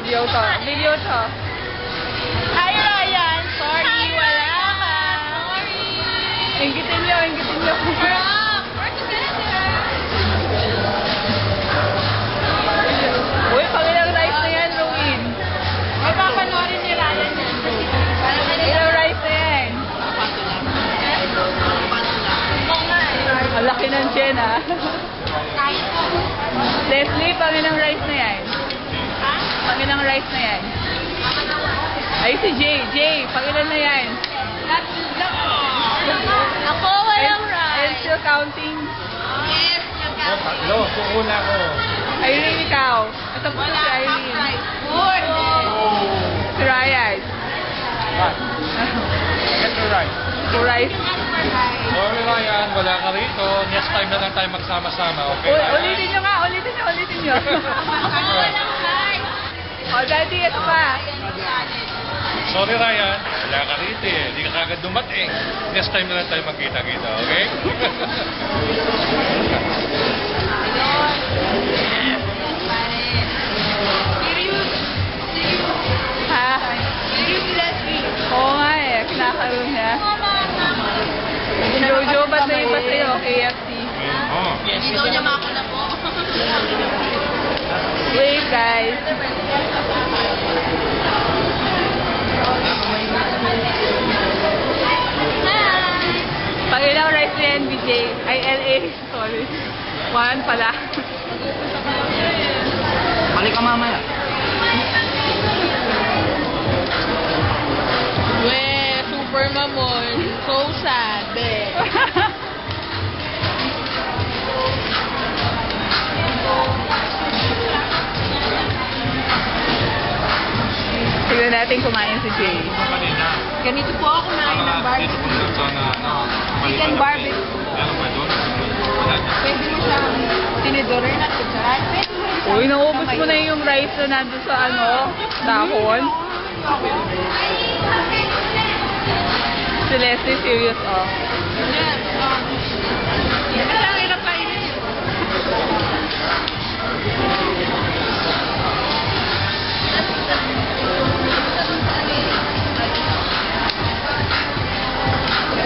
Video to. Video to. Hi, Ryan. Sorry, wala ka. Inggitin nyo, inggitin nyo. Uy, pangilang rice na yan, Ruin. Ay, papanoorin ni Ryan yan. Ilang rice na yan. Ang laki ng Jen, ha? Leslie, pangilang rice na yan. Pangilang rice na yan. Ay, si Jay. Jay, pangilan na yan. Ako, walang I'm rice. still counting. Yes, yung Tatlo, kuuna ko. Irene, ikaw. Ito po si Irene. Si Ryan. Get the right. Si Rice. Sorry Ryan, wala ka rito. Next time na lang tayo magsama-sama, okay? Ulitin nyo nga, ulitin nyo. O, Daddy, ito pa. Sorry Ryan, wala ka rito eh. Hindi ka kagad dumating. Next time na lang tayo magkita-kita, okay? Ha? Oo nga eh, kinakaroon niya. Jojo, ba't na iba sa'yo? KFC. Oh. Ikaw niya mako na po. Wait, guys. Pangilang rice na yan, BJ. Ay, LA. Sorry. One pala. Balik ka mamaya. We, super mamon. So sad. Tignan natin kumain si Jay. Kanina. Ganito po ako kumain ng barbecue. Chicken barbecue. Pwede mo siyang tinidorer na kutsara. Uy, naubos mo na yung rice na nandun sa dahon. Si Leslie serious, oh. Ang hirap kainin.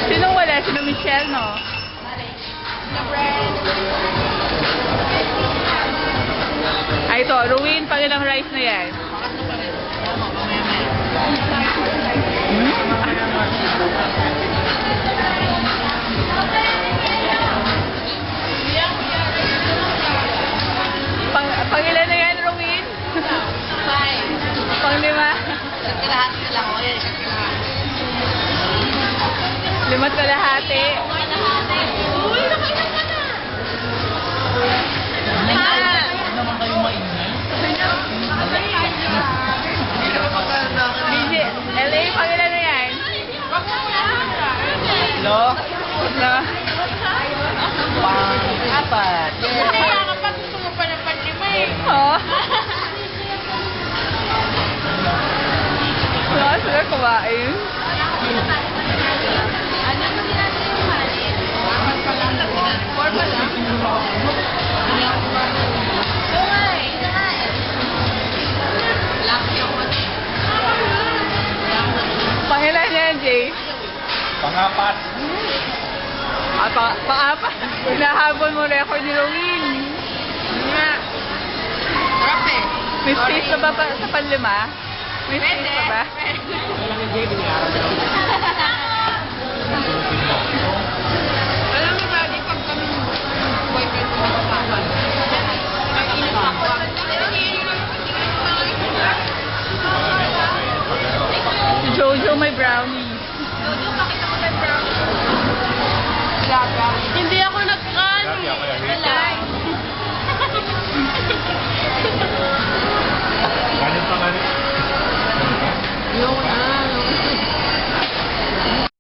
Sinong wala? Sino Michelle, no? Na bread. Ay, ito. Ruin, pangilang rice na yan. Pangilan na yan, Ruin? Five. Panglima? Kalahati na lang. O yan, kalahati. Limat kalahati. Kalahati. Uy, nakailan ka na. Huwag naman kayo maingay. BJ, LA, pangilan na yan? Hello? No? Pang-apat. Kaya kapag gusto mo pa ng panlima eh. Oh. Wala sila kumain. Ano mo ginagawa yung mali? Four pa lang? Pangilan yan, Jay? Pangapat. Pang-apat. Hinahabol mo record ni Rowin. Nga. Sarap eh. May space pa ba sa panlima? May space pa ba? Alam mo ba, di pag kami boyfriend ko magkasapan. Nag-inom ako. Si Jojo may brownie. Jojo, pakita mo may brown. Wala ka. Hindi ako nag-ano. Grabe ako yan. Wala.